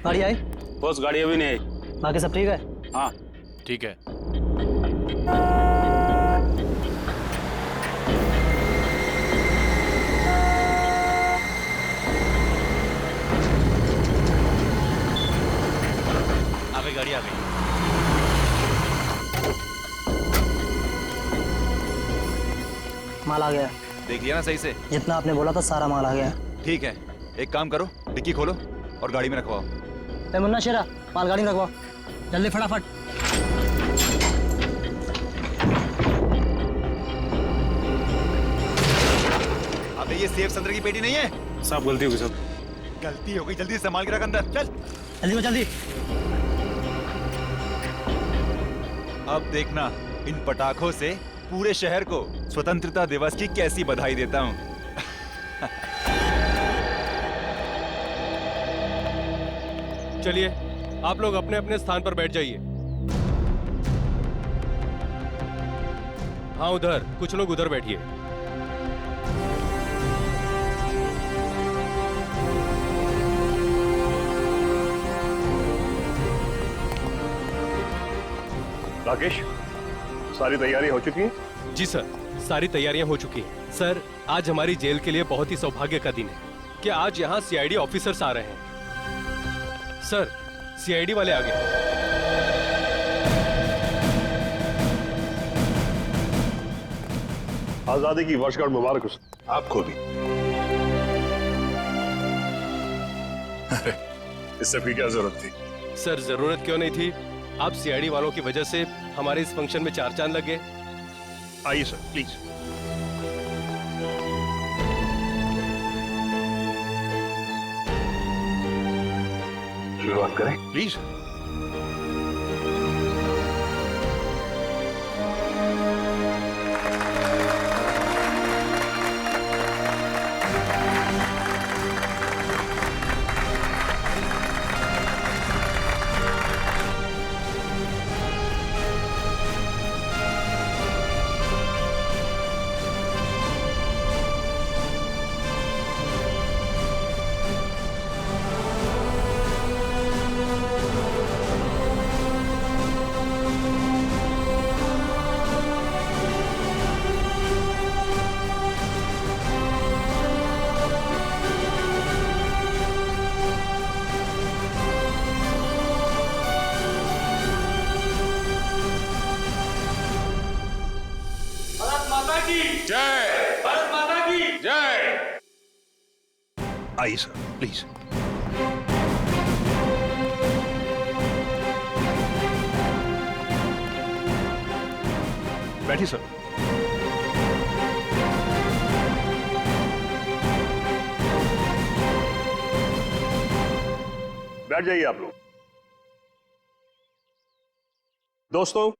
गाड़ी आई? बॉस गाड़ी अभी नहीं आई। बाकी सब ठीक है? हाँ ठीक है। आ गई गाड़ी, आ गई। माल आ गया। देख लिया ना सही से? जितना आपने बोला था सारा माल आ गया। ठीक है, एक काम करो, डिक्की खोलो और गाड़ी में रखवाओ। ए मुन्ना शेरा, माल गाड़ी में रखवाओ जल्दी फटाफट। अबे ये सेफ संतरे की पेटी नहीं है। साहब गलती होगी सब। गलती हो गई, जल्दी से संभाल के रख अंदर, चल। जल्दी जल्दी। अब देखना इन पटाखों से पूरे शहर को स्वतंत्रता दिवस की कैसी बधाई देता हूँ। चलिए आप लोग अपने अपने स्थान पर बैठ जाइए। हाँ उधर, कुछ लोग उधर बैठिए। राकेश, सारी तैयारी हो चुकी है? जी सर, सारी तैयारियां हो चुकी हैं। सर, आज हमारी जेल के लिए बहुत ही सौभाग्य का दिन है कि आज यहाँ सीआईडी ऑफिसर्स आ रहे हैं। सर, सीआईडी वाले आ गए। आजादी की वर्षगांठ मुबारक हो। आपको भी। अरे, इससे भी क्या जरूरत थी? सर, जरूरत क्यों नहीं थी? आप सीआईडी वालों की वजह से हमारे इस फंक्शन में चार चांद लग गए। आइए सर, प्लीज। शुरुआत करें प्लीज। जय भारत माता की जय। आइए सर, प्लीज। बैठिए सर। बैठ जाइए आप लोग। दोस्तों,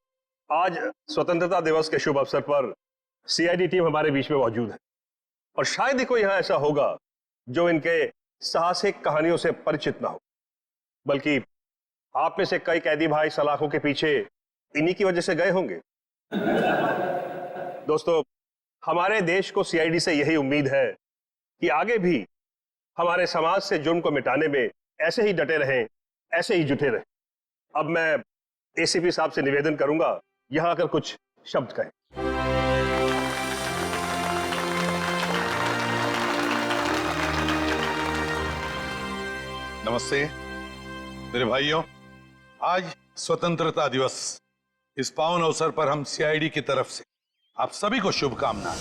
आज स्वतंत्रता दिवस के शुभ अवसर पर सीआईडी टीम हमारे बीच में मौजूद है और शायद ही कोई यहां ऐसा होगा जो इनके साहसिक कहानियों से परिचित ना हो, बल्कि आप में से कई कैदी भाई सलाखों के पीछे इन्हीं की वजह से गए होंगे। दोस्तों, हमारे देश को सीआईडी से यही उम्मीद है कि आगे भी हमारे समाज से जुर्म को मिटाने में ऐसे ही डटे रहें, ऐसे ही जुटे रहें। अब मैं एसीपी साहब से निवेदन करूंगा यहां आकर कुछ शब्द कहें। नमस्ते मेरे भाइयों, आज स्वतंत्रता दिवस। इस पावन अवसर पर हम सीआईडी की तरफ से आप सभी को शुभकामनाएं।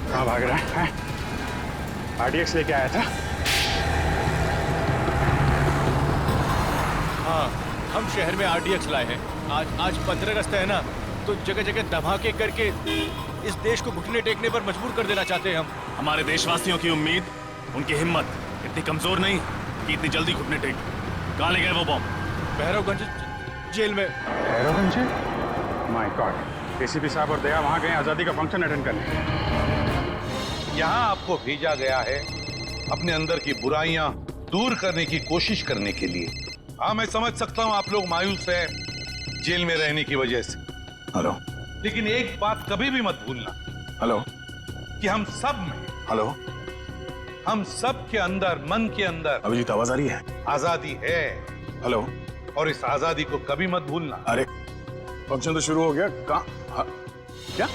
कहाँ भाग रहा है? आरडीएक्स लेके आया था। हाँ, हम शहर में आरडीएक्स लाए हैं। आज 15 अगस्त है ना, तो जगह जगह धमाके करके इस देश को घुटने टेकने पर मजबूर कर देना चाहते हैं हम। हमारे देशवासियों की उम्मीद, उनकी हिम्मत इतनी कमजोर नहीं कि इतनी जल्दी घुटने टेक। कहाँ ले गए वो बॉम्ब? भैरवगंज जेल में। भैरवगंज से? माय गॉड, एसीपी साहब और दया वहां गए आजादी का फंक्शन अटेंड करने। यहाँ आपको भेजा गया है अपने अंदर की बुराइयां दूर करने की कोशिश करने के लिए। हाँ, मैं समझ सकता हूँ आप लोग मायूस हैं जेल में रहने की वजह से। हेलो लेकिन एक बात कभी भी मत भूलना हेलो कि हम सब में, हेलो, हम सब के अंदर, मन के अंदर अभिजीत आवाज आ रही है? आजादी है। हेलो, और इस आजादी को कभी मत भूलना। अरे फंक्शन तो शुरू हो गया। कहाँ? क्या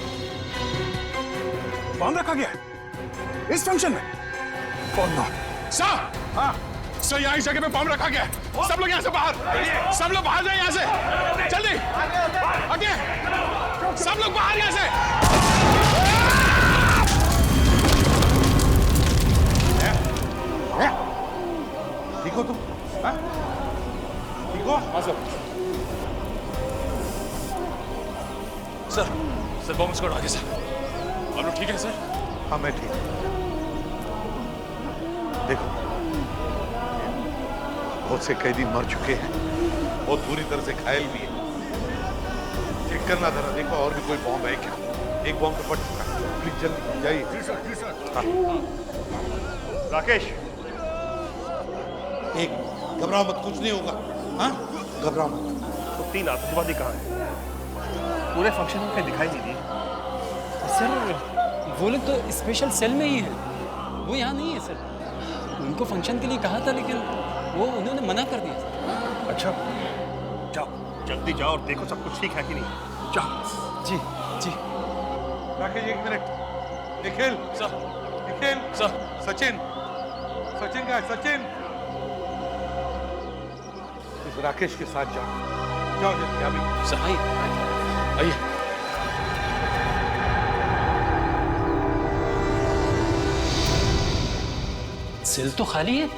बॉम्ब रखा गया है इस फंक्शन में? कौन? सर, हाँ सर, यहाँ इस जगह पे बॉम्ब रखा गया है। सब लोग यहाँ से बाहर, सब लोग बाहर जाए यहाँ से, जल्दी आगे, सब लोग बाहर यहाँ से। ठीक हो तुम? हाँ? ठीक हो? हाँ सर। सर बॉम्ब स्क्वाड आ गया सर। आप लोग ठीक है सर? हाँ मैं ठीक हूँ। देखो, बहुत से कैदी मर चुके हैं, बहुत बुरी तरह से घायल भी है। चेक करना जरा, देखो और भी कोई बॉम्ब है क्या? एक बॉम्ब तो फट चुका है। प्लीज जल्दी जाइए। जी सर, जी सर। हाँ। राकेश, एक घबराओ मत, कुछ नहीं होगा। हाँ, घबराओ मत। तो 3 आतंकवादी कहाँ हैं? पूरे फंक्शन में कहीं दिखाई नहीं दी। सर वो लोग तो स्पेशल सेल में ही है, वो यहाँ नहीं है सर। उनको फंक्शन के लिए कहा था लेकिन वो उन्होंने मना कर दिया। अच्छा, जाओ जल्दी जाओ और देखो सब कुछ ठीक है कि नहीं। जाओ। जी जी। राकेश एक minute. Nikhil sir, Nikhil sir, Sachin, Sachin का सचिन, इस राकेश के साथ जाओ, जाओ जल्दी अभी। सर आइए। सेल तो खाली है।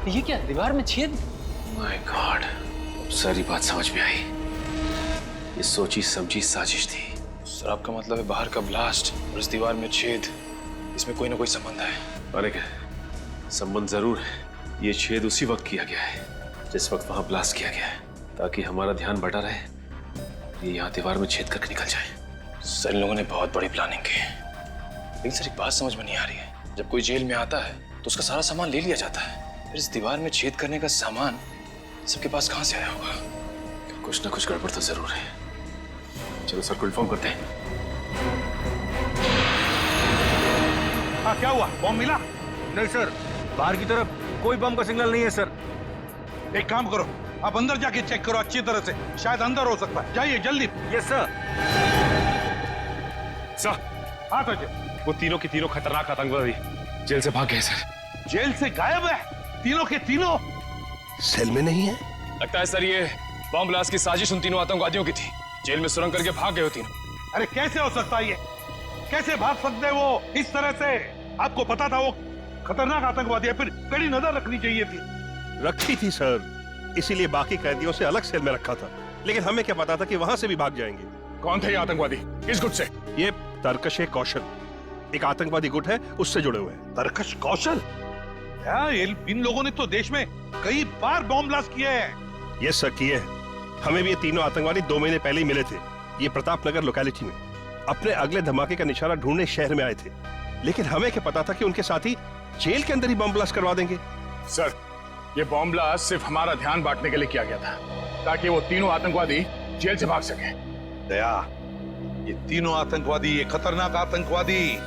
ये क्या, दीवार में छेद? माय गॉड, अब सारी बात समझ में आई। ये सोची समझी साजिश थी। सर आपका मतलब है बाहर का ब्लास्ट और इस दीवार में छेद, इसमें कोई ना कोई संबंध है? अरे संबंध जरूर है। ये छेद उसी वक्त किया गया है जिस वक्त वहां ब्लास्ट किया गया है, ताकि हमारा ध्यान बटा रहे, ये यहाँ दीवार में छेद करके निकल जाए। सर इन लोगों ने बहुत बड़ी प्लानिंग की है। लेकिन सर एक बात समझ में नहीं आ रही है, जब कोई जेल में आता है तो उसका सारा सामान ले लिया जाता है, फिर इस दीवार में छेद करने का सामान सबके पास कहाँ से आया होगा? कुछ ना कुछ गड़बड़ तो जरूर है। चलो सर को इन्फॉर्म करते हैं। हाँ, क्या हुआ? बॉम्ब मिला? नहीं सर, बाहर की तरफ कोई बम का सिग्नल नहीं है सर। एक काम करो, आप अंदर जाके चेक करो अच्छी तरह से, शायद अंदर हो सकता है। जाइए जल्दी। Yes sir. सर, हाँ तो वो तीनों के तीनों खतरनाक आतंकवादी जेल से भाग गए सर। जेल से गायब है तीनों के तीनों? सेल में नहीं है? लगता है सर ये बॉम्ब ब्लास्ट की साजिश उन तीनों आतंकवादियों की थी। जेल में सुरंग करके भाग गए हो तीनों। अरे कैसे हो सकता है ये? कैसे भाग सकते हैं वो इस तरह से? आपको पता था वो खतरनाक आतंकवादी है, फिर कड़ी नजर रखनी चाहिए थी। रखी थी सर, इसीलिए बाकी कैदियों से अलग सेल में रखा था। लेकिन हमें क्या पता था कि वहां से भी भाग जाएंगे। कौन थे ये आतंकवादी? किस गुट से? ये तरकश कौशल एक आतंकवादी गुट है, उससे जुड़े हुए हैं। तरकश कौशल? यार इन लोगों ने तो देश में कई बार बॉम्ब ब्लास्ट किए हैं। ये सर किए हैं। हमें भी ये तीनों आतंकवादी 2 महीने पहले ही मिले थे, ये प्रताप नगर लोकेलिटी में। अपने अगले धमाके का निशाना ढूंढने शहर में आए थे, लेकिन हमें क्या पता था कि उनके साथी जेल के अंदर ही बम ब्लास्ट करवा देंगे। सर, ये बॉम्ब ब्लास्ट सिर्फ हमारा ध्यान बांटने के लिए किया गया था, ताकि वो तीनों आतंकवादी जेल से भाग सके। दया, ये तीनों आतंकवादी, ये खतरनाक आतंकवादी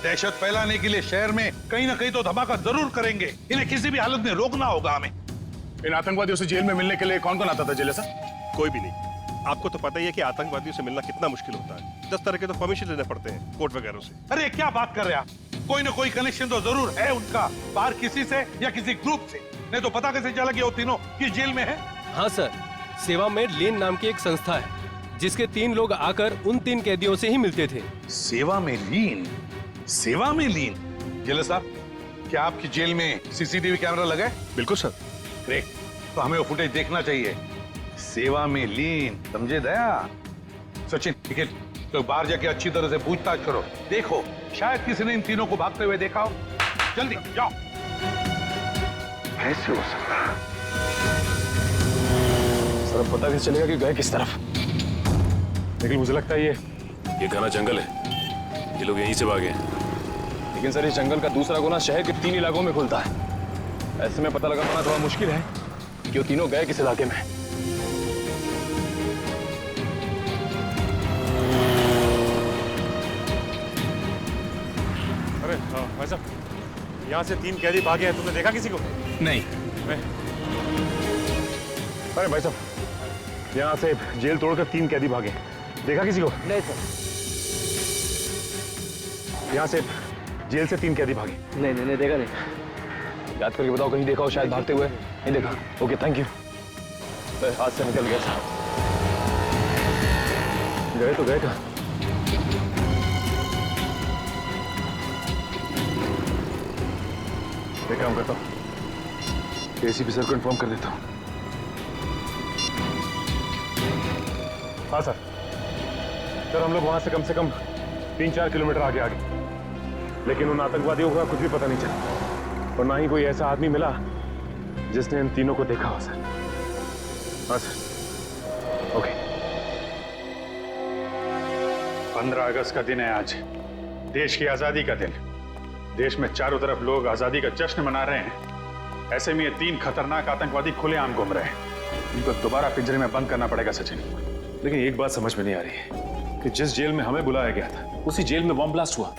दहशत फैलाने के लिए शहर में कहीं ना कहीं तो धमाका जरूर करेंगे। इन्हें किसी भी हालत में रोकना होगा हमें। इन आतंकवादियों से जेल में मिलने के लिए कौन कौन आता था जेल सर? कोई भी नहीं। आपको तो पता ही है कि आतंकवादियों से मिलना कितना मुश्किल होता है। 10 तरह के तो परमिशन लेने पड़ते हैं कोर्ट वगैरह से। अरे क्या बात कर रहे हैं आप? कोई ना कोई कनेक्शन तो जरूर है उनका, बाहर किसी से या किसी ग्रुप से। नहीं तो पता कैसे चला कि वो तीनों किस जेल में है? हाँ सर, सेवा में लीन नाम की एक संस्था है जिसके 3 लोग आकर उन 3 कैदियों से ही मिलते थे। सेवा में लीन? सेवा में लीन? जेलर साहब, क्या आपकी जेल में सीसीटीवी कैमरा लगा है? बिल्कुल सर, ग्रेट, तो हमें वो फुटेज देखना चाहिए। सेवा में लीन, समझे दया? सचिन, निखिल, तो बाहर जाके अच्छी तरह से पूछताछ करो। देखो, शायद किसी ने इन तीनों को भागते हुए देखा हो। जल्दी जाओ। कैसे हो सकता है? सर अब पता कैसे चलेगा कि गए किस तरफ? लेकिन मुझे लगता है ये घना जंगल है, ये लोग यहीं से भागे हैं। लेकिन सर इस जंगल का दूसरा गुना शहर के 3 इलाकों में खुलता है। ऐसे में पता लगा पाना थोड़ा मुश्किल है कि वो तीनों गए किस इलाके में। अरे भाई साहब, यहाँ से 3 कैदी भागे हैं, तुमने देखा किसी को? नहीं। अरे भाई साहब, यहाँ से जेल तोड़कर 3 कैदी भागे, देखा किसी को? नहीं सर। यहाँ से जेल से 3 कैदी भागे। नहीं देखा नहीं। याद करके बताओ, कहीं देखा हो शायद भागते हुए? नहीं देखा। Okay, thank you. हाथ से निकल गया साहब। गए तो गए कहाँ? एक काम करता हूँ, एसीपी सर को इन्फॉर्म कर देता हूँ। हाँ सर, हम लोग वहां से कम 3-4 किलोमीटर आगे, लेकिन उन आतंकवादियों का कुछ भी पता नहीं चला और ना ही कोई ऐसा आदमी मिला जिसने इन तीनों को देखा हो सर। हाँ सर, ओके। 15 अगस्त का दिन है आज, देश की आजादी का दिन। देश में चारों तरफ लोग आजादी का जश्न मना रहे हैं। ऐसे में ये 3 खतरनाक आतंकवादी खुलेआम घूम रहे हैं। इनको दोबारा पिंजरे में बंद करना पड़ेगा सचिन। लेकिन एक बात समझ में नहीं आ रही है कि जिस जेल में हमें बुलाया गया था उसी जेल में बॉम्ब ब्लास्ट हुआ।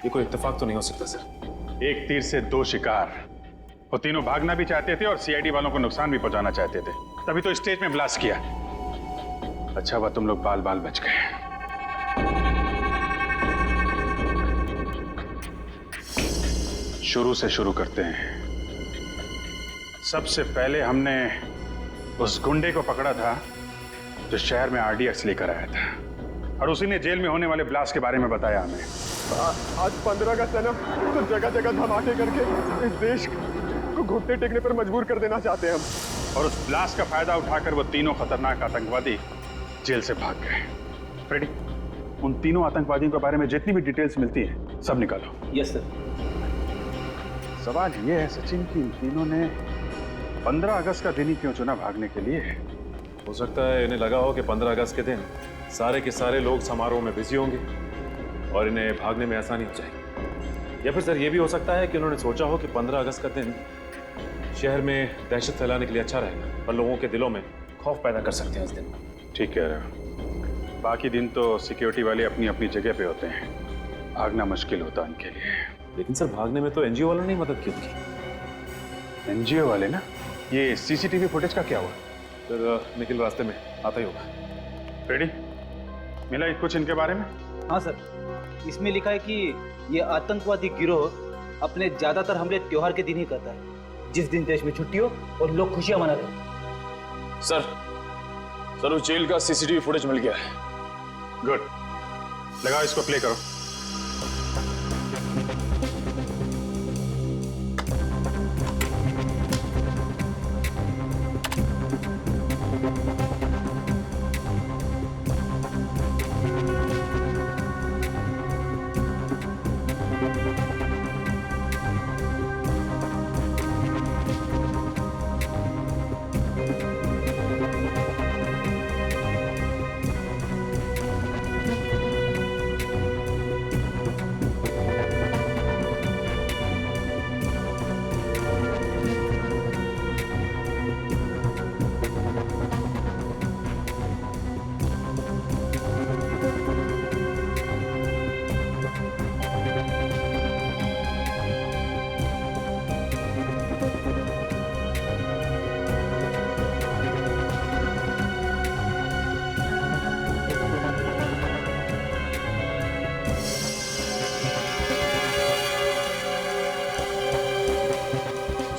ये कोई इत्तेफाक तो नहीं हो सकता सर। एक तीर से 2 शिकार। वो तीनों भागना भी चाहते थे और सीआईडी वालों को नुकसान भी पहुंचाना चाहते थे, तभी तो स्टेज में ब्लास्ट किया। अच्छा हुआ तुम लोग बाल बाल बच गए। शुरू से शुरू करते हैं। सबसे पहले हमने उस गुंडे को पकड़ा था जो शहर में आरडीएक्स लेकर आया था और उसी ने जेल में होने वाले ब्लास्ट के बारे में बताया हमें। आज 15 अगस्त है ना, तो जगह जगह धमाके करके इस देश को घुटने टेकने पर मजबूर कर देना चाहते हैं हम। और उस ब्लास्ट का फायदा उठाकर वो तीनों खतरनाक आतंकवादी जेल से भाग गए। फ्रेडी, उन तीनों आतंकवादियों के बारे में जितनी भी डिटेल्स मिलती हैं सब निकालो। Yes sir. सवाल ये है सचिन कि इन तीनों ने 15 अगस्त का दिन ही क्यों चुना भागने के लिए? हो सकता है इन्हें लगा हो कि 15 अगस्त के दिन सारे के सारे लोग समारोह में बिजी होंगे और इन्हें भागने में आसानी हो जाएगी। या फिर सर ये भी हो सकता है कि उन्होंने सोचा हो कि 15 अगस्त का दिन शहर में दहशत फैलाने के लिए अच्छा रहेगा और लोगों के दिलों में खौफ पैदा कर सकते हैं इस दिन। ठीक कह रहे हो। बाकी दिन तो सिक्योरिटी वाले अपनी अपनी जगह पे होते हैं, भागना मुश्किल होता उनके लिए। लेकिन सर भागने में तो एनजीओ वालों ने मदद की उनकी। एनजीओ वाले ना? ये सीसीटीवी फुटेज का क्या हुआ? सर निखिल रास्ते में आता ही होगा। रेडी, मिला कुछ इनके बारे में? हाँ सर, इसमें लिखा है कि ये आतंकवादी गिरोह अपने ज्यादातर हमले त्योहार के दिन ही करता है, जिस दिन देश में छुट्टी हो और लोग खुशियां मना रहे हो। सर उस जेल का सीसीटीवी फुटेज मिल गया है। गुड, लगाओ इसको, प्ले करो।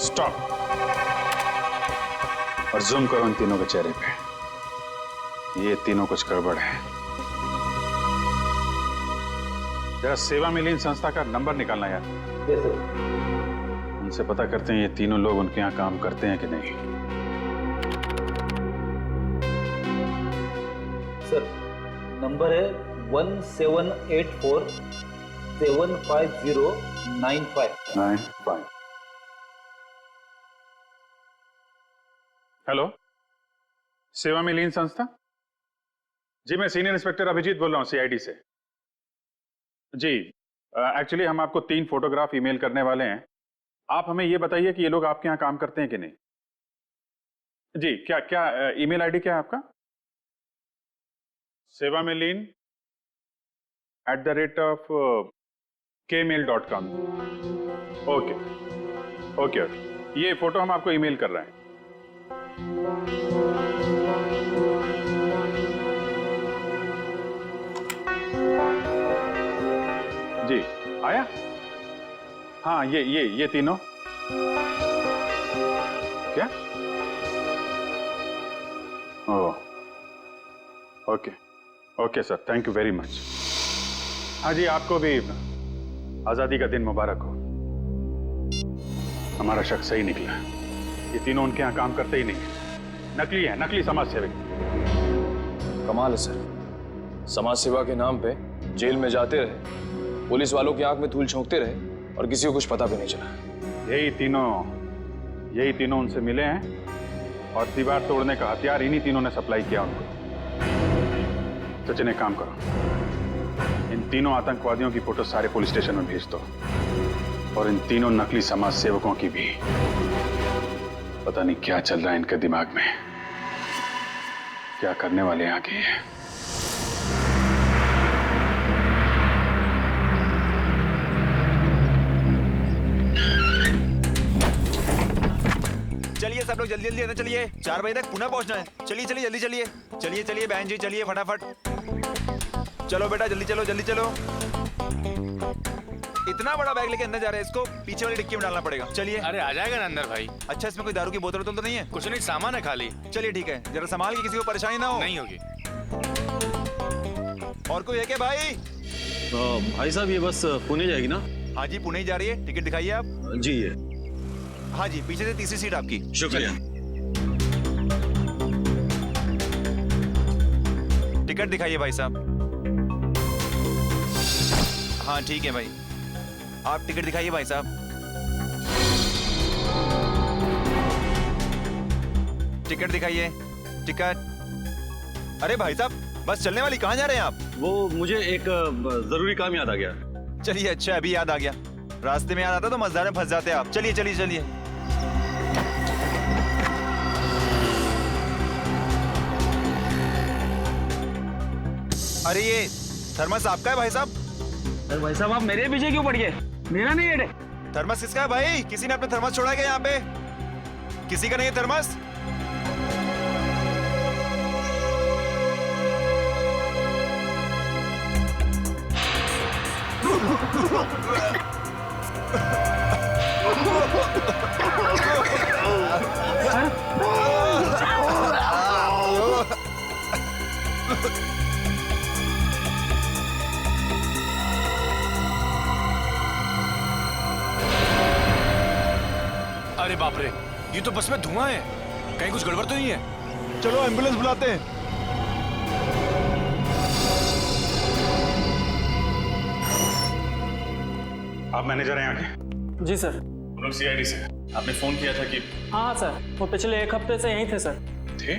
स्टॉप और जूम करो इन तीनों के चेहरे पे। ये तीनों कुछ गड़बड़ है। जरा सेवा में लीन संस्था का नंबर निकालना यार। Yes sir. उन उनसे पता करते हैं ये तीनों लोग उनके यहाँ काम करते हैं कि नहीं। सर, नंबर है 1784-750-95। हेलो, सेवा में लीन संस्था। जी, मैं सीनियर इंस्पेक्टर अभिजीत बोल रहा हूँ सीआईडी से। जी, एक्चुअली हम आपको 3 फोटोग्राफ ईमेल करने वाले हैं। आप हमें ये बताइए कि ये लोग आपके यहाँ काम करते हैं कि नहीं। जी, क्या क्या ईमेल आईडी क्या है आपका? सेवा में लीन @kmail.com। ओके ओके ओके, ये फोटो हम आपको ईमेल कर रहे हैं। जी, आया? हाँ, ये तीनों। क्या? Oh, okay okay sir, thank you very much. हाँ जी, आपको भी आजादी का दिन मुबारक हो। हमारा शक सही निकला, ये तीनों उनके यहाँ काम करते ही नहीं, नकली हैं, नकली समाज सेवक। कमाल है सर, समाज सेवा के नाम पे जेल में जाते रहे, पुलिस वालों की आंख में धूल झोंकते रहे और किसी को कुछ पता भी नहीं चला। यही तीनों उनसे मिले हैं और दीवार तोड़ने का हथियार इन्हीं तीनों ने सप्लाई किया उनको। सचिन, एक काम करो, इन तीनों आतंकवादियों की फोटो सारे पुलिस स्टेशन में भेज दो और इन तीनों नकली समाज सेवकों की भी। पता नहीं क्या चल रहा है इनके दिमाग में, क्या करने वाले हैं आगे। चलिए सब लोग जल्दी जल्दी अंदर चलिए, 4 बजे तक पुनः पहुंचना है। चलिए चलिए जल्दी चलिए, चलिए चलिए बहन जी, चलिए फटाफट। चलो बेटा, जल्दी चलो जल्दी चलो। इतना बड़ा बैग लेके अंदर जा रहे हैं, इसको पीछे वाली डिक्की में डालना पड़ेगा। चलिए। अरे आ जाएगा ना अंदर भाई। अच्छा, इसमें कोई दारू की बोतल तो नहीं है? कुछ नहीं, सामान है खाली। चलिए ठीक है, जरा संभाल के, किसी को परेशानी ना हो। नहीं होगी। और कोई है क्या भाई? भाई साहब, ये बस पुणे जाएगी ना? हाँ जी, पुणे ही जा रही है। टिकट दिखाइए आप। जी, ये। हाँ जी, पीछे से तीसरी सीट आपकी। शुक्रिया। टिकट दिखाइए भाई साहब। हाँ ठीक है भाई, आप टिकट दिखाइए भाई साहब। टिकट दिखाइए, टिकट। अरे भाई साहब, बस चलने वाली, कहाँ जा रहे हैं आप? वो मुझे एक जरूरी काम याद आ गया। चलिए, अच्छा अभी याद आ गया। रास्ते में याद आता तो मजेदार में फंस जाते आप। चलिए चलिए चलिए। अरे ये थर्मस आपका है भाई साहब? अरे भाई साहब, आप मेरे पीछे क्यों पड़ गए? मेरा नहीं है। थर्मस किसका है भाई? किसी ने अपना थर्मस छोड़ा क्या यहाँ पे? किसी का नहीं है थर्मस? अरे बाप रे, ये तो बस में धुआं है, कहीं कुछ गड़बड़ तो नहीं है? चलो एम्बुलेंस बुलाते हैं। आप मैनेजर हैं यहाँ के? जी सर। हम लोग सीआईडी से। आपने फोन किया था कि? हाँ सर, वो पिछले 1 हफ्ते से यहीं थे सर। थे?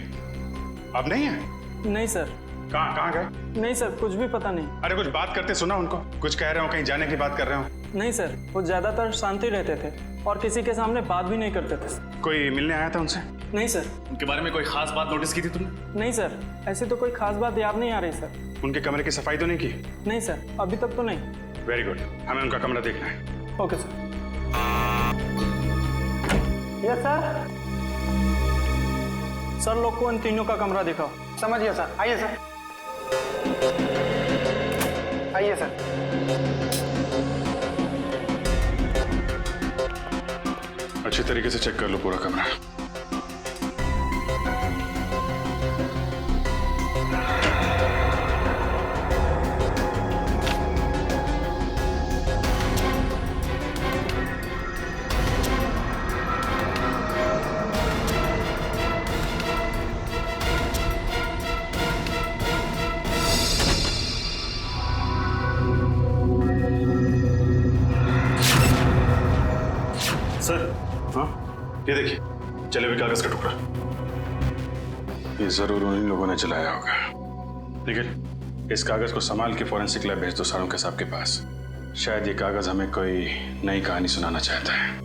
अब नहीं है? नहीं सर। कहाँ गए? नहीं सर, कुछ भी पता नहीं। अरे कुछ बात करते सुना उनको, कुछ कह रहे हो, कहीं जाने की बात कर रहे हो? नहीं सर, वो ज्यादातर शांति रहते थे और किसी के सामने बात भी नहीं करते थे। कोई मिलने आया था उनसे? नहीं सर। उनके बारे में कोई खास बात नोटिस की थी तुमने? नहीं सर, ऐसी तो कोई खास बात याद नहीं आ रही सर। उनके कमरे की सफाई तो नहीं की? नहीं सर, अभी तक तो नहीं। वेरी गुड, हमें उनका कमरा देखना है। Okay sir. Yes sir. Sir लोग को इन तीनों का कमरा दिखाओ। समझ गया सर, आइए सर। आइए सर। अच्छी तरीके से चेक कर लो पूरा कमरा। ये देखिए, जले हुए कागज का टुकड़ा। ये जरूर उन्हीं लोगों ने जलाया होगा। निखिल, इस कागज को संभाल के फॉरेंसिक लैब भेज दो साळुंखे साहब के पास। शायद ये कागज हमें कोई नई कहानी सुनाना चाहता है।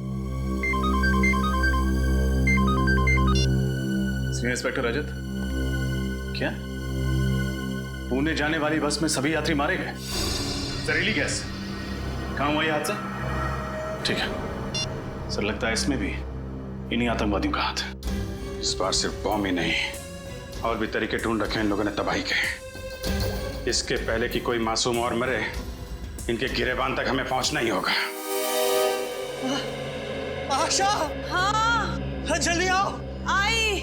सीनियर इंस्पेक्टर रजत, क्या पुणे जाने वाली बस में सभी यात्री मारे गए? जहरीली गैस, कहाँ हुआ ये हादसा? ठीक है सर, लगता है इसमें भी इन्हीं आतंकवादियों का हाथ है। इस बार सिर्फ बॉम्ब ही नहीं, और भी तरीके ढूंढ रखे हैं इन लोगों ने तबाही के। इसके पहले कि कोई मासूम और मरे, इनके गिरेबान तक हमें पहुंचना ही होगा। आशा, हाँ जल्दी आओ। आई।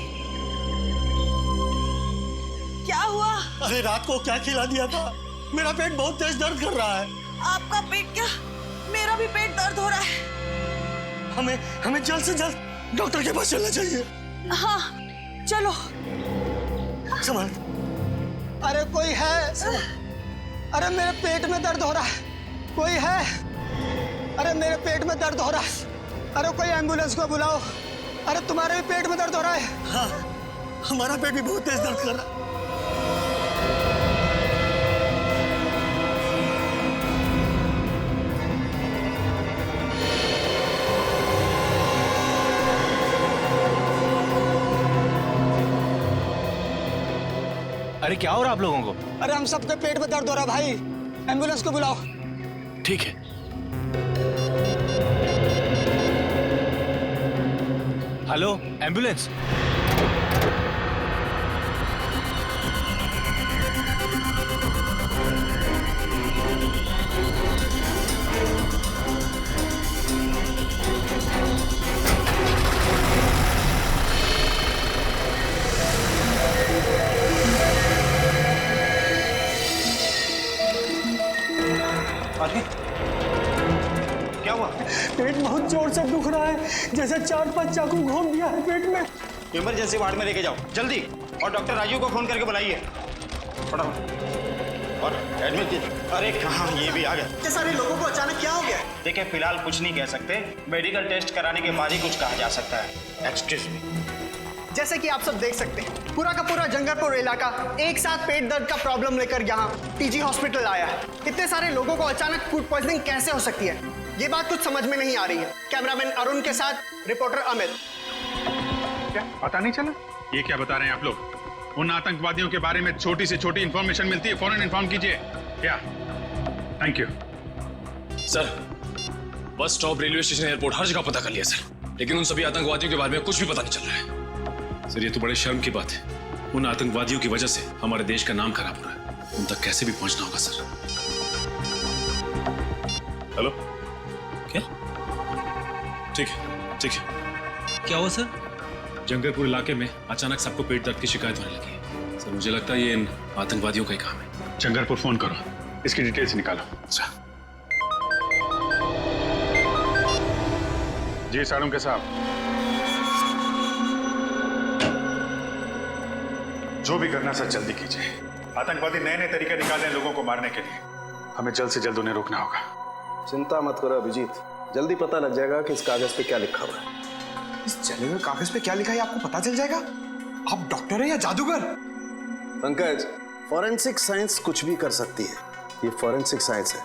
क्या हुआ? अरे रात को क्या खिला दिया था? मेरा पेट बहुत तेज दर्द कर रहा है। आपका पेट क्या? मेरा भी पेट दर्द हो रहा है। हमें जल्द से जल्द डॉक्टर के पास चलना चाहिए। हाँ चलो। संभाल। अरे कोई है? अरे मेरे पेट में दर्द हो रहा है, कोई है? अरे मेरे पेट में दर्द हो रहा है, अरे कोई एम्बुलेंस को बुलाओ। अरे तुम्हारे भी पेट में दर्द हो रहा है? हाँ, हमारा पेट भी बहुत तेज दर्द कर रहा है। अरे क्या हो रहा है आप लोगों को? अरे हम सबके पेट में दर्द हो रहा है भाई, एम्बुलेंस को बुलाओ। ठीक है। Hello ambulance. क्या हुआ? पेट बहुत जोर से दुख रहा है, जैसे 4-5 चाकू घोंप दिया है पेट में। इमरजेंसी वार्ड में लेके जाओ जल्दी, और डॉक्टर राजू को फोन करके बुलाइए फटाफट, और एडमिट कीजिए। अरे कहाँ, ये भी आ गए। इतने सारे लोगों को अचानक क्या हो गया? देखिए फिलहाल कुछ नहीं कह सकते, मेडिकल टेस्ट कराने के बाद ही कुछ कहा जा सकता है। Excuse me. जैसे कि आप सब देख सकते हैं, पूरा का पूरा जंगलपुर इलाका एक साथ पेट दर्द का प्रॉब्लम लेकर यहाँ टीजी हॉस्पिटल आया है। इतने सारे लोगों को अचानक फूड पॉइजनिंग कैसे हो सकती है, ये बात कुछ समझ में नहीं आ रही है। कैमरामैन अरुण के साथ रिपोर्टर अमित। क्या पता नहीं चला? ये क्या बता रहे हैं आप लोग? उन आतंकवादियों के बारे में छोटी से छोटी इंफॉर्मेशन मिलती है, फौरन इन्फॉर्म कीजिए। क्या? Thank you sir. Bus stop, railway station, airport, हर जगह पता कर लिया सर, लेकिन उन सभी आतंकवादियों के बारे में कुछ भी पता नहीं चल रहा है। सर ये तो बड़े शर्म की बात है। उन आतंकवादियों की वजह से हमारे देश का नाम खराब हो रहा है। उन तक कैसे भी पहुंचना होगा सर। हेलो, क्या? ठीक है, ठीक है। क्या हुआ सर? जंगलपुर इलाके में अचानक सबको पेट दर्द की शिकायत होने लगी है। सर मुझे लगता है ये इन आतंकवादियों का ही काम है। जंगलपुर फोन करो, इसकी डिटेल्स निकालो। अच्छा जी साळुंखे साहब, जो भी करना सर जल्दी कीजिए। आतंकवादी नए नए तरीके निकाले हैं लोगों को मारने के लिए, हमें जल्द से जल्द उन्हें रोकना होगा। चिंता मत करो अभिजीत, जल्दी पता लग जाएगा कि इस कागज पे क्या लिखा हुआ है। इस जले हुए कागज पे क्या लिखा है आपको पता चल जाएगा। आप डॉक्टर हैं या जादूगर? पंकज, फॉरेंसिक साइंस कुछ भी कर सकती है, ये फॉरेंसिक साइंस है,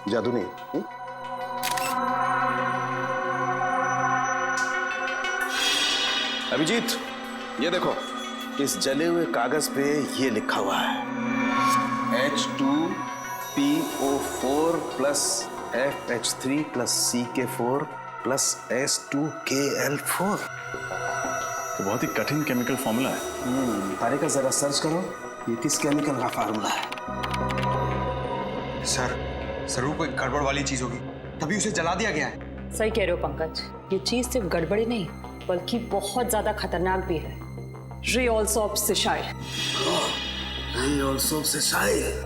जादू नहीं। अभिजीत ये देखो, इस जले हुए कागज पे ये लिखा हुआ है H2PO4 plus FH3 plus CK4 plus S2KL4। तो बहुत ही कठिन केमिकल फॉर्मूला है। तारे का जरा सर्च करो, ये किस केमिकल का फार्मूला है। सर जरूर कोई गड़बड़ वाली चीज होगी, तभी उसे जला दिया गया है। सही कह रहे हो पंकज, ये चीज सिर्फ गड़बड़ी नहीं बल्कि बहुत ज्यादा खतरनाक भी है। रियोल्सोप सिशाइल। रियोल्सोप सिशाइल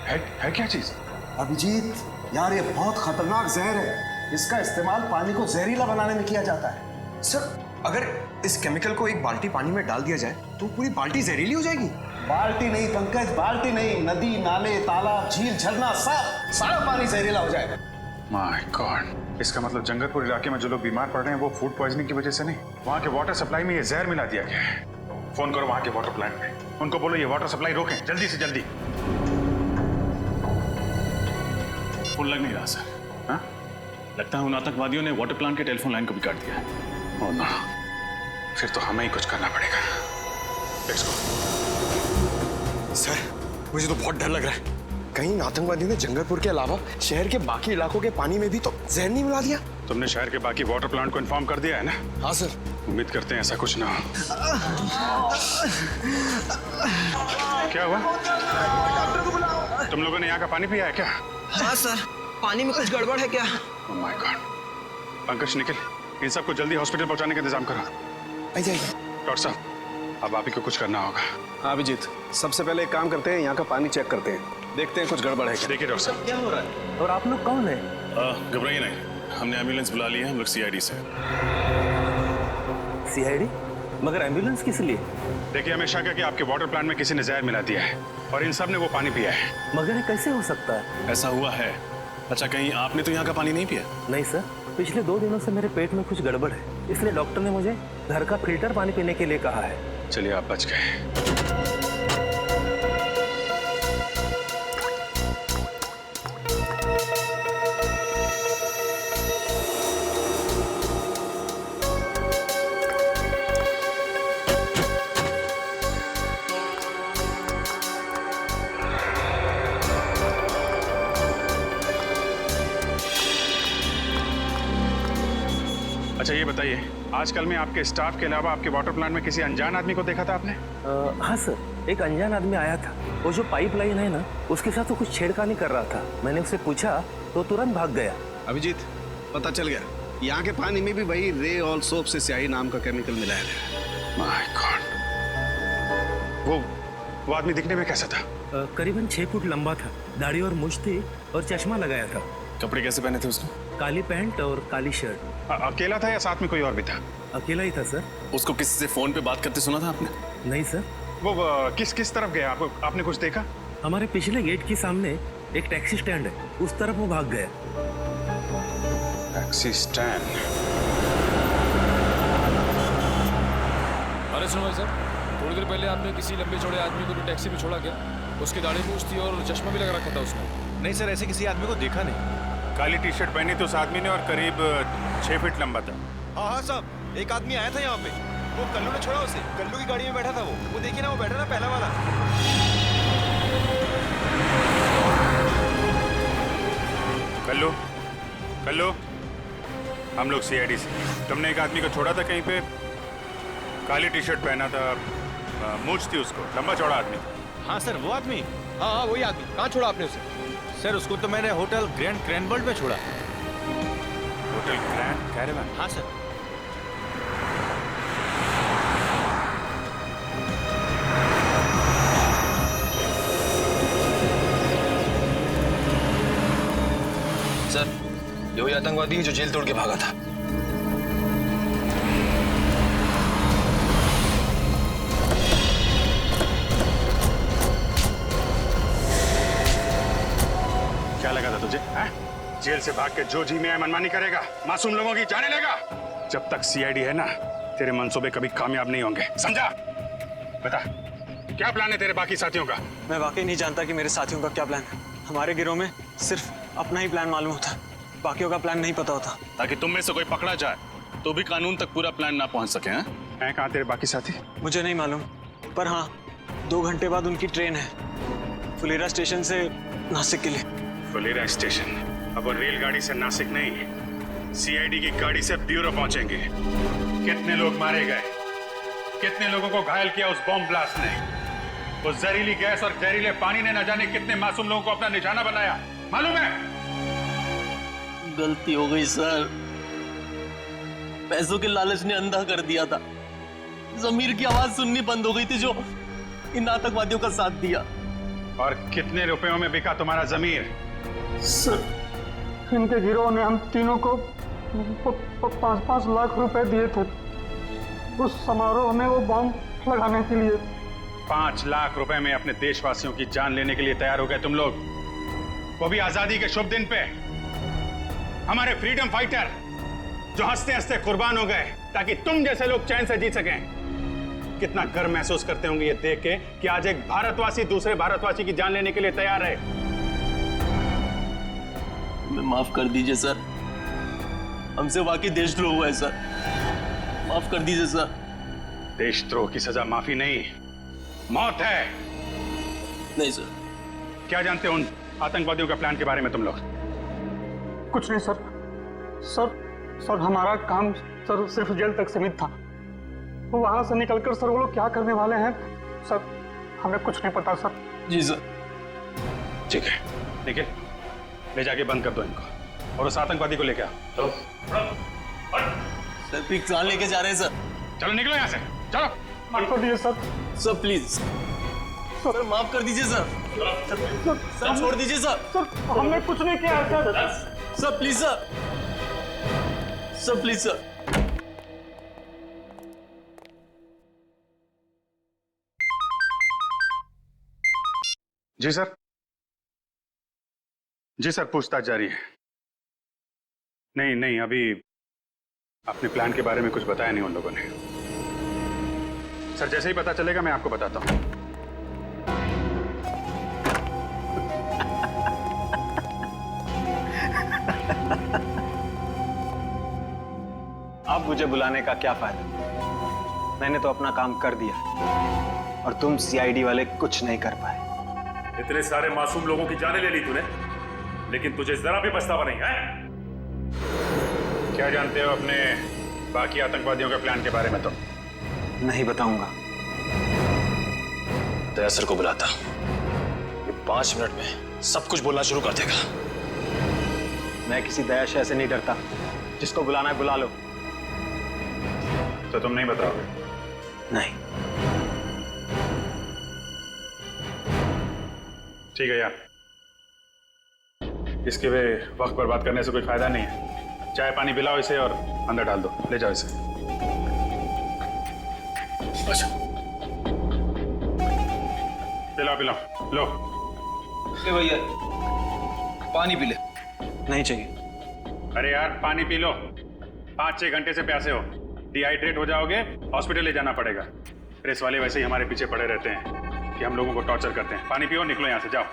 है क्या चीज? अभिजीत यार, ये बहुत खतरनाक जहर है, इसका इस्तेमाल पानी को जहरीला बनाने में किया जाता है। सर अगर इस केमिकल को एक बाल्टी पानी में डाल दिया जाए तो पूरी बाल्टी जहरीली हो जाएगी। बाल्टी नहीं पंकज, बाल्टी नहीं, नदी, नाले, तालाब, झील, झरना, सब सारा पानी जहरीला हो जाएगा। माय गॉड, इसका मतलब जंगलपुर इलाके में जो लोग बीमार पड़ रहे हैं वो फूड पॉइजनिंग की वजह से नहीं, वहाँ के वाटर सप्लाई में ये जहर मिला दिया गया है। फोन करो वहाँ के वाटर प्लांट में, उनको बोलो ये वाटर सप्लाई रोकें जल्दी से जल्दी। फोन लग नहीं रहा सर। हाँ? लगता है उन आतंकवादियों ने वाटर प्लांट के टेलीफोन लाइन को भी काट दिया है। ओह नो, फिर तो हमें ही कुछ करना पड़ेगा। Let's go. सर मुझे तो बहुत डर लग रहा है, कहीं आतंकवादियों ने जंगलपुर के अलावा शहर के बाकी इलाकों के पानी में भी तो जहर नहीं मिला दिया। तुमने शहर के बाकी वाटर प्लांट को इन्फॉर्म कर दिया है ना? हाँ सर। उम्मीद करते हैं ऐसा कुछ ना हो। क्या हुआ? तुम लोगों ने यहाँ का पानी पिया है क्या? हाँ सर, पानी में कुछ गड़बड़ है क्या? Oh my God. Pankaj Nikhil, इन सबको जल्दी हॉस्पिटल पहुंचाने का इंतजाम करो। डॉक्टर साहब, अब आप ही को कुछ करना होगा। हाँ अभिजीत, सबसे पहले एक काम करते हैं, यहाँ का पानी चेक करते हैं, देखते हैं कुछ गड़बड़ है क्या। देखिए डॉक्टर साहब। क्या हो रहा है? और आप लोग कौन है? घबराइए नहीं, हमने एम्बुलेंस बुला ली है, हम लोग सीआईडी से। सीआईडी? मगर एम्बुलेंस किस लिए? देखिए हमें शक है कि आपके वाटर प्लांट में किसी ने जहर मिला दिया है और इन सब ने वो पानी पिया है। मगर ये कैसे हो सकता है? ऐसा हुआ है। अच्छा कहीं आपने तो यहाँ का पानी नहीं पिया? नहीं सर, पिछले 2 दिनों से मेरे पेट में कुछ गड़बड़ है, इसलिए डॉक्टर ने मुझे घर का फिल्टर पानी पीने के लिए कहा है। चलिए आप बच गए। अच्छा ये बताइए, आजकल में आपके स्टाफ के अलावा आपके वाटर प्लांट में किसी अनजान आदमी को देखा था आपने? हाँ सर, एक अनजान आदमी आया था। वो जो पाइपलाइन है ना, उसके साथ वो कुछ छेड़खानी कर रहा था। मैंने उससे पूछा तो तुरंत भाग गया। अभिजीत, पता चल गया, यहाँ के पानी में भी वही रे ऑल सोप से स्याही नाम का केमिकल मिलाया गया। My God. वो आदमी दिखने में कैसा था? करीबन 6 फुट लंबा था, दाढ़ी और मूंछ थी और चश्मा लगाया था। कपड़े कैसे पहने थे उसने? काली पैंट और काली शर्ट। अकेला था या साथ में कोई और भी था? अकेला ही था सर। उसको किसी से फोन पे बात करते सुना था आपने? नहीं सर। वो किस तरफ गया? आपने कुछ देखा? हमारे पिछले गेट के सामने एक टैक्सी स्टैंड है, उस तरफ वो भाग गया। Taxi stand? अरे सुनो सर, थोड़ी देर पहले आपने किसी लंबे चौड़े आदमी को टैक्सी में छोड़ा क्या? उसकी दाढ़ी मूंछ थी और चश्मा भी लगा रखा था उसने। नहीं सर, ऐसे किसी आदमी को देखा नहीं। काली टी शर्ट पहनी थी उस आदमी ने और करीब 6 फीट लंबा था। हाँ साहब, एक आदमी आया था यहाँ पे, वो कल्लू ने छोड़ा उसे। कल्लू की गाड़ी में बैठा था वो देखिए ना, वो बैठा ना पहला वाला। कल्लू, कल्लू, हम लोग सीआईडी से। तुमने एक आदमी को छोड़ा था कहीं पे, काली टी शर्ट पहना था, मूंछ थी उसको, लंबा चौड़ा आदमी। हाँ सर, वो आदमी। हाँ वही आदमी। कहाँ छोड़ा आपने उसे? सर उसको तो मैंने होटल ग्रैंड क्रैनबर्ट में छोड़ा। Hotel grand caravan? हाँ सर। सर, ये वही आतंकवादी है जो जेल तोड़ के भागा था। क्या लगा था तुझे? जेल से भाग के जो जी में मनमानी करेगा, मासूम लोगों की जाने लेगा। जब तक सीआईडी है ना, तेरे मंसूबे कभी कामयाब नहीं होंगे, समझा? बता, क्या प्लान है तेरे बाकी साथियों का? मैं वाकई नहीं जानता कि मेरे साथियों का क्या प्लान है। हमारे गिरोह में सिर्फ अपना ही प्लान मालूम होता, बाकियों का प्लान नहीं पता होता। ताकि तुम में से कोई पकड़ा जाए तो भी कानून तक पूरा प्लान ना पहुंच सके। हैं कहाँ तेरे बाकी साथी? मुझे नहीं मालूम, पर हाँ 2 घंटे बाद उनकी ट्रेन है फुलेरा स्टेशन से नासिक के लिए। फुलेरा स्टेशन? अब वो रेलगाड़ी से नासिक नहीं, सीआईडी की गाड़ी से ब्यूरो पहुंचेंगे। कितने लोग मारे गए, कितने लोगों को घायल किया उस बॉम्ब ब्लास्ट ने। वो जहरीली गैस और जहरीले पानी ने न जाने कितने मासूम लोगों को अपना निशाना बनाया, मालूम है? गलती हो गई सर, पैसों के लालच ने अंधा कर दिया था। जमीर की आवाज सुननी बंद हो गई थी जो इन आतंकवादियों का साथ दिया। और कितने रुपयों में बिका तुम्हारा जमीर? सर, इनके गिरोह ने हम तीनों को 5-5 लाख रुपए दिए थे उस समारोह में वो बॉम्ब लगाने के लिए। 5 लाख रुपए में अपने देशवासियों की जान लेने के लिए तैयार हो गए तुम लोग, वो भी आजादी के शुभ दिन पे। हमारे फ्रीडम फाइटर जो हंसते हंसते कुर्बान हो गए ताकि तुम जैसे लोग चैन से जी सकें। कितना गर्व महसूस करते होंगे ये देख के कि आज एक भारतवासी दूसरे भारतवासी की जान लेने के लिए तैयार है। माफ कर दीजिए सर, हमसे वाकई देशद्रोह हुआ है सर, माफ कर दीजिए सर। देशद्रोह की सजा माफी नहीं, मौत है। नहीं सर। क्या जानते हो उन आतंकवादियों के प्लान के बारे में तुम लोग? कुछ नहीं सर। सर हमारा काम सर सिर्फ जेल तक सीमित था। वहां से निकलकर सर वो लोग क्या करने वाले हैं सर, हमें कुछ नहीं पता सर। जी सर। ठीक है, निखिल ले जाके बंद कर दो इनको और उस आतंकवादी को लेके आओ। चलो सर, पिक जान लेके जा रहे हैं सर। चलो निकलो यहाँ से, चलो। माफ कर दीजिए सर। सर प्लीज सर, माफ कर दीजिए सर। सर छोड़ दीजिए सर। सर हमने कुछ नहीं किया sir. Sir please sir, sir please sir. जी सर। जी सर, पूछताछ जारी है। नहीं अभी अपने प्लान के बारे में कुछ बताया नहीं उन लोगों ने। सर जैसे ही पता चलेगा मैं आपको बताता हूं। अब मुझे बुलाने का क्या फायदा? मैंने तो अपना काम कर दिया और तुम सीआईडी वाले कुछ नहीं कर पाए। इतने सारे मासूम लोगों की जानें ले ली तूने, लेकिन तुझे जरा भी पछतावा नहीं है? क्या जानते हो अपने बाकी आतंकवादियों के प्लान के बारे में? तो नहीं बताऊंगा। दया सर को बुलाता, ये 5 मिनट में सब कुछ बोलना शुरू कर देगा। मैं किसी दया शय से नहीं डरता, जिसको बुलाना है बुला लो। तो तुम नहीं बताओगे? नहीं। ठीक है यार, इसके वे वक्त पर बात करने से कोई फायदा नहीं है। चाय पानी पिलाओ इसे और अंदर डाल दो, ले जाओ इसे। अच्छा पिलाओ लो। ले भैया पानी पी ले। नहीं चाहिए। अरे यार पानी पी लो, 5-6 घंटे से प्यासे हो, डिहाइड्रेट हो जाओगे, हॉस्पिटल ले जाना पड़ेगा। प्रेस वाले वैसे ही हमारे पीछे पड़े रहते हैं कि हम लोगों को टॉर्चर करते हैं। पानी पियो, निकलो यहां से, जाओ।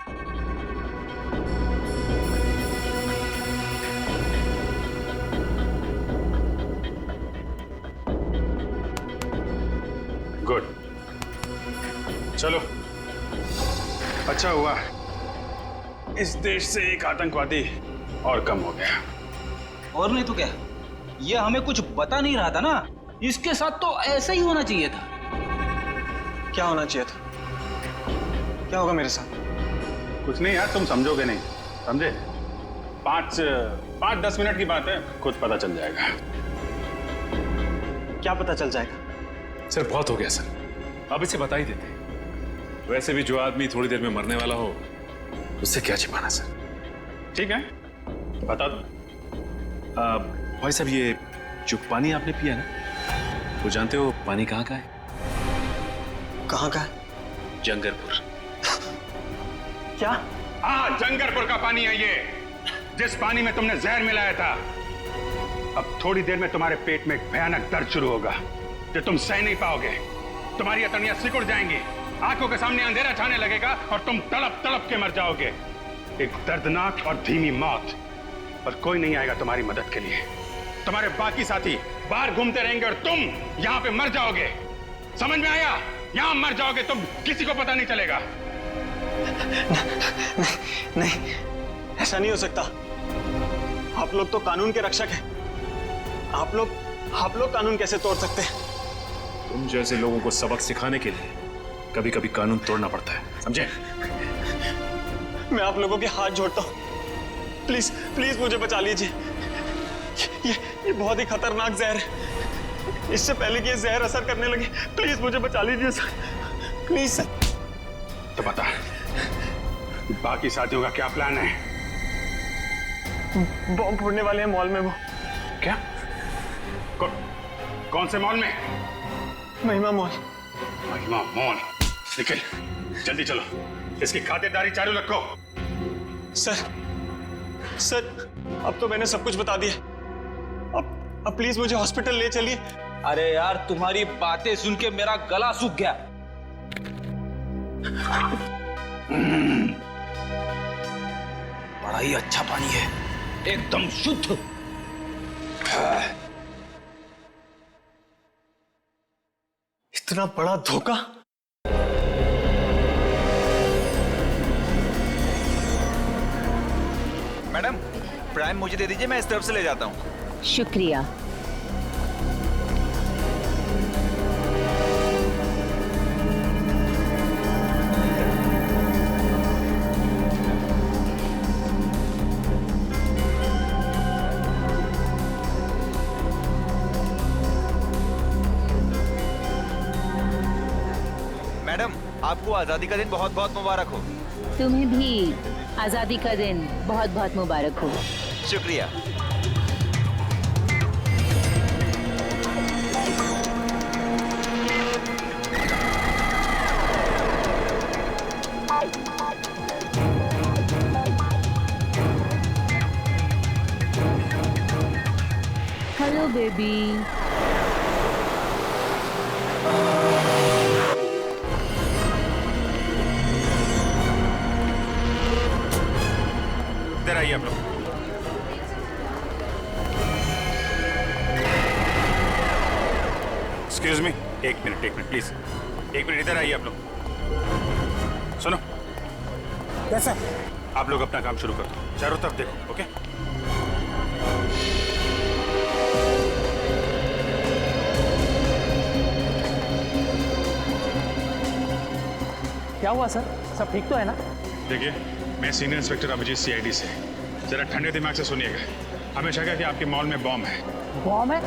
गुड, चलो। अच्छा हुआ इस देश से एक आतंकवादी और कम हो गया। और नहीं तो क्या, ये हमें कुछ बता नहीं रहा था ना, इसके साथ तो ऐसा ही होना चाहिए था। क्या होना चाहिए था? क्या होगा मेरे साथ? कुछ नहीं यार, तुम समझोगे नहीं, समझे? 5-10 मिनट की बात है, खुद पता चल जाएगा। क्या पता चल जाएगा? सर बहुत हो गया सर, अब इसे बता ही देते। वैसे भी जो आदमी थोड़ी देर में मरने वाला हो, उससे क्या छिपाना सर। ठीक है, बता दो। भाई साहब, ये जो पानी आपने पिया ना, वो जानते हो पानी कहाँ का है? कहाँ का है? जंगरपुर। क्या? हाँ, जंगरपुर का पानी है ये, जिस पानी में तुमने जहर मिलाया था। अब थोड़ी देर में तुम्हारे पेट में एक भयानक दर्द शुरू होगा जो तुम सह नहीं पाओगे। तुम्हारी अतड़ियां सिकुड़ जाएंगी, आंखों के सामने अंधेरा छाने लगेगा और तुम तड़प तड़प के मर जाओगे। एक दर्दनाक और धीमी मौत, और कोई नहीं आएगा तुम्हारी मदद के लिए। तुम्हारे बाकी साथी बाहर घूमते रहेंगे और तुम यहाँ पे मर जाओगे। समझ में आया? यहाँ मर जाओगे तुम, किसी को पता नहीं चलेगा। नहीं, ऐसा नहीं हो सकता। आप लोग तो कानून के रक्षक हैं। आप लोग कानून कैसे तोड़ सकते हैं? तुम जैसे लोगों को सबक सिखाने के लिए कभी कभी कानून तोड़ना पड़ता है, समझे? मैं आप लोगों के हाथ जोड़ता हूँ, प्लीज प्लीज मुझे बचा लीजिए। ये बहुत ही खतरनाक जहर है। इससे पहले कि ये जहर असर करने लगे, प्लीज मुझे बचा लीजिए सर, प्लीज सर। तो बता, बाकी साथियों का क्या प्लान है? बॉम्ब फोड़ने वाले हैं मॉल में। वो क्या? कौन से मॉल में? महिमा मॉल। महिमा मॉल? निखिल जल्दी चलो, इसकी खातिरदारी चालू रखो। सर सर अब तो मैंने सब कुछ बता दिया। अब प्लीज मुझे हॉस्पिटल ले चलिए। अरे यार तुम्हारी बातें सुन के मेरा गला सूख गया। बड़ा ही अच्छा पानी है, एकदम शुद्ध। इतना बड़ा धोखा। मैडम प्राइम मुझे दे दीजिए, मैं इस तरफ से ले जाता हूँ। शुक्रिया। मैडम आपको आजादी का दिन बहुत बहुत मुबारक हो। तुम्हें भी आजादी का दिन बहुत बहुत मुबारक हो। शुक्रिया। Hello baby. इधर आइए आप लोग। एक्सक्यूज मी, एक मिनट प्लीज, एक मिनट इधर आइए आप लोग। सुनो। कैसा? आप लोग अपना काम शुरू कर दो, चारों तरफ देखो। ओके? क्या हुआ सर? सब ठीक तो है ना? देखिए, मैं सीनियर इंस्पेक्टर अभिजीत सीआईडी से। जरा ठंडे दिमाग से सुनिएगा। हमें शक है कि आपके मॉल में बॉम्ब है। बॉम्ब है?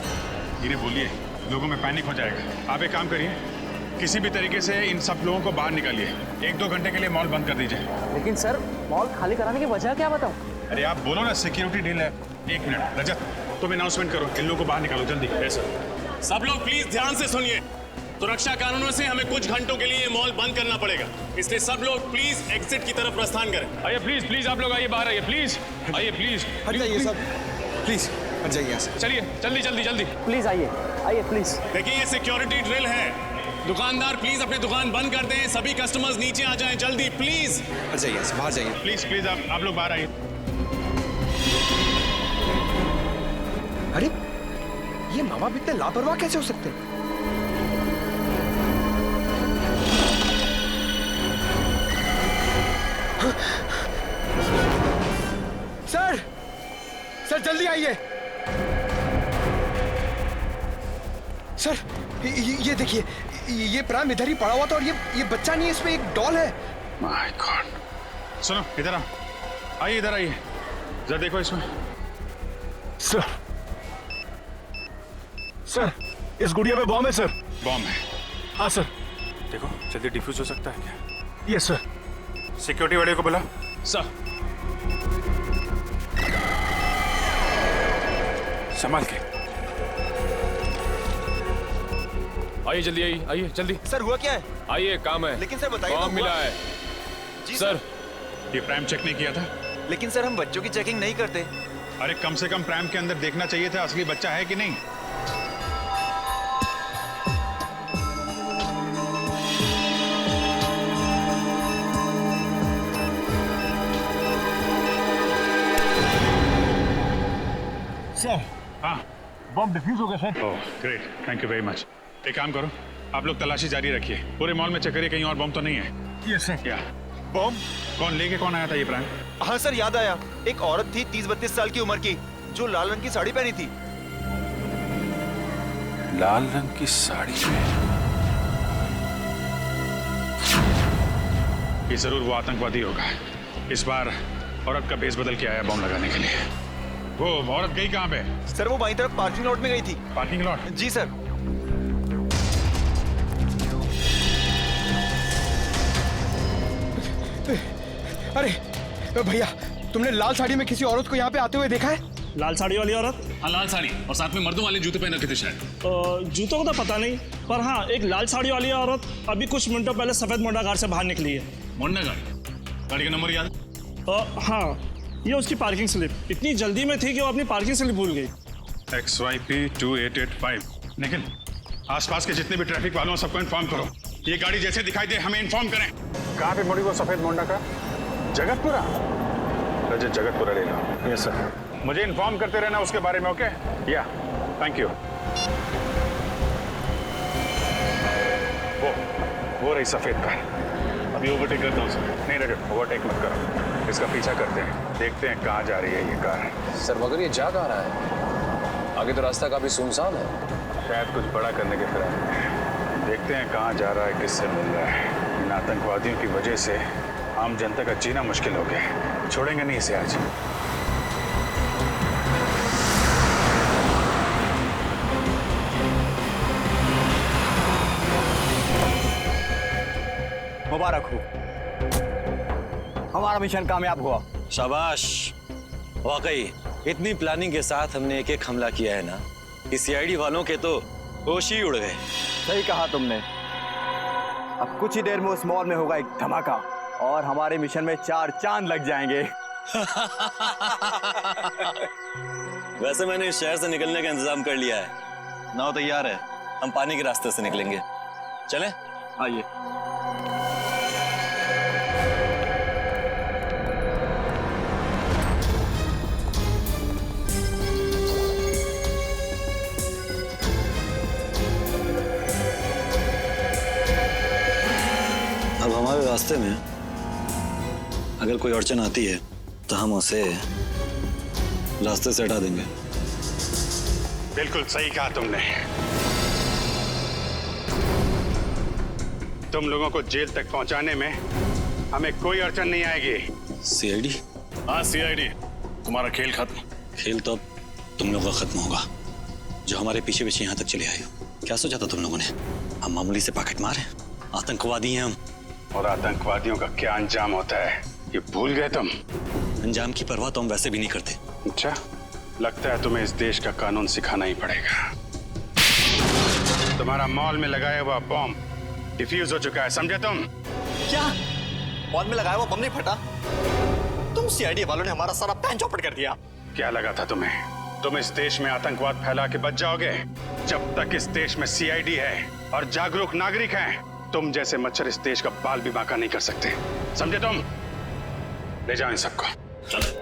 इन्हें बोलिए, लोगों में पैनिक हो जाएगा। आप एक काम करिए, किसी भी तरीके से इन सब लोगों को बाहर निकालिए। 1-2 घंटे के लिए मॉल बंद कर दीजिए। लेकिन सर मॉल खाली कराने की वजह क्या बताऊं? अरे आप बोलो ना, सिक्योरिटी डील है। 1 मिनट रजत, तुम अनाउंसमेंट करो, इन लोगों को बाहर निकालो जल्दी। सब लोग प्लीज ध्यान से सुनिए। सुरक्षा कानूनों से हमें कुछ घंटों के लिए मॉल बंद करना पड़ेगा, इसलिए सब लोग प्लीज एग्जिट की तरफ प्रस्थान करें। आइए प्लीज आप लोग आइए, बाहर आइए प्लीज। आइए प्लीज। हट जाइए सब, प्लीज हट जाइए यहाँ से। चलिए जल्दी। प्लीज आइए प्लीज। देखिए ये सिक्योरिटी ड्रिल है। दुकानदार प्लीज अपनी दुकान बंद कर दें, सभी कस्टमर्स नीचे आ जाएं जल्दी प्लीज। हट जाइए, बाहर जाइए। प्लीज आप लोग बाहर आइए। अरे ये माँ बाप इतने लापरवाह कैसे हो सकते हैं? सर जल्दी आइए। सर ये देखिए, ये प्राइम इधर ही पड़ा हुआ था और ये बच्चा नहीं है, इसमें एक डॉल है। My God. सुनो इधर आइए, जरा देखो इसमें। सर इस गुड़िया में बॉम्ब है सर। बॉम्ब है? हाँ सर। देखो जल्दी डिफ्यूज हो सकता है क्या? Yes sir. सिक्योरिटी वाले को बुला। सर संभाल के आइए जल्दी, आइए जल्दी। सर हुआ क्या है? आइए, काम है। लेकिन सर बताइए। बॉम्ब मिला है। जी सर। ये प्राइम चेक नहीं किया था? लेकिन सर हम बच्चों की चेकिंग नहीं करते। अरे कम से कम प्राइम के अंदर देखना चाहिए था असली बच्चा है कि नहीं। सर हाँ, बॉम्ब डिफ्यूज हो गया sir. Oh great, thank you very much. एक काम करो, आप लोग तलाशी जारी रखिए, पूरे मॉल में चेक करिए कहीं और बॉम्ब तो नहीं है। Yes sir. क्या बॉम्ब? कौन आया था ये प्राइम? हाँ सर याद आया, एक औरत थी 30-32 साल की उम्र की, जो लाल रंग की साड़ी पहनी थी। लाल रंग की साड़ी में? ये जरूर वो आतंकवादी होगा। इस बार औरत का भेस बदल के आया बॉम्ब लगाने के लिए। वो औरत गई कहाँ पे? सर वो बाईं तरफ पार्किंग लॉट में गई थी। Parking lot? जी सर। अरे भैया, तुमने लाल साड़ी में किसी औरत को यहाँ पे आते हुए देखा है? लाल साड़ी वाली औरत? हाँ लाल साड़ी, और साथ में मर्दों वाले जूते पहन रखे थे शायद। जूतों को तो पता नहीं, पर हाँ एक लाल साड़ी वाली औरत अभी कुछ मिनटों पहले सफेद मोंडा कार से बाहर निकली है। मोंडा गाड़ी? गाड़ी का नंबर याद? हाँ ये उसकी पार्किंग स्लिप। इतनी जल्दी में थी कि वो अपनी पार्किंग स्लिप भूल गई। XYP 2885। निखिल, आसपास के जितने भी ट्रैफिक वालों सबको इन्फॉर्म करो। ये गाड़ी जैसे दिखाई दे हमें इन्फॉर्म करें। कहाँ पे मुड़ी वो सफेद मोंडा का? जगतपुरा। रजत जगतपुरा ले लो। Yes sir. मुझे इन्फॉर्म करते रहना उसके बारे में, ओके? या, थैंक यू। वो रही सफेद कार। अभी ओवरटेक करता हूँ सर। नहीं रजत, ओवरटेक मत करो, इसका पीछा करते हैं, देखते हैं कहाँ जा रही है ये कार। सर मगर ये जा कहाँ रहा है? आगे तो रास्ता काफी सुनसान है। शायद कुछ बड़ा करने के फिराक में। देखते हैं कहाँ जा रहा है, किससे मिल रहा है। इन आतंकवादियों की वजह से आम जनता का जीना मुश्किल हो गया। छोड़ेंगे नहीं इसे आज। मुबारक हो, हमारा मिशन कामयाब हुआ। शाबाश। वाकई इतनी प्लानिंग के साथ हमने एक हमला किया है ना कि सीआईडी वालों के तो होश ही उड़ गए। सही कहा तुमने। अब कुछ ही देर में उस मॉल में होगा एक धमाका और हमारे मिशन में 4 चांद लग जाएंगे। वैसे मैंने इस शहर से निकलने का इंतजाम कर लिया है। नाव तैयार है, हम पानी के रास्ते से निकलेंगे। चलें? आइए। अब हमारे रास्ते में अगर कोई अड़चन आती है तो हम उसे रास्ते से हटा देंगे। बिल्कुल सही कहा तुमने। तुम लोगों को जेल तक पहुंचाने में हमें कोई अड़चन नहीं आएगी। सीआईडी? हाँ सीआईडी। तुम्हारा खेल खत्म। खेल तो अब तुम लोगों का खत्म होगा, जो हमारे पीछे पीछे यहाँ तक चले आए हो। क्या सोचा था तुम लोगों ने? हम मामूली से पॉकेट मार हैं? आतंकवादी हैं हम। और आतंकवादियों का क्या अंजाम होता है ये भूल गए तुम? अंजाम की परवाह तो हम वैसे भी नहीं करते। अच्छा, लगता है तुम्हें इस देश का कानून सिखाना ही पड़ेगा। तुम्हारा मॉल में लगाया हुआ बॉम्ब डिफ्यूज हो चुका है, समझे तुम? क्या? मॉल में लगाया हुआ बम नहीं फटा? तुम सीआईडी वालों ने हमारा सारा प्लान चौपट कर दिया। क्या लगा था तुम्हें? तुम इस देश में आतंकवाद फैला के बच जाओगे? जब तक इस देश में सीआईडी है और जागरूक नागरिक हैं, तुम जैसे मच्छर इस देश का बाल भी बांका नहीं कर सकते, समझे तुम? ले जाओ इन सबको। चलो।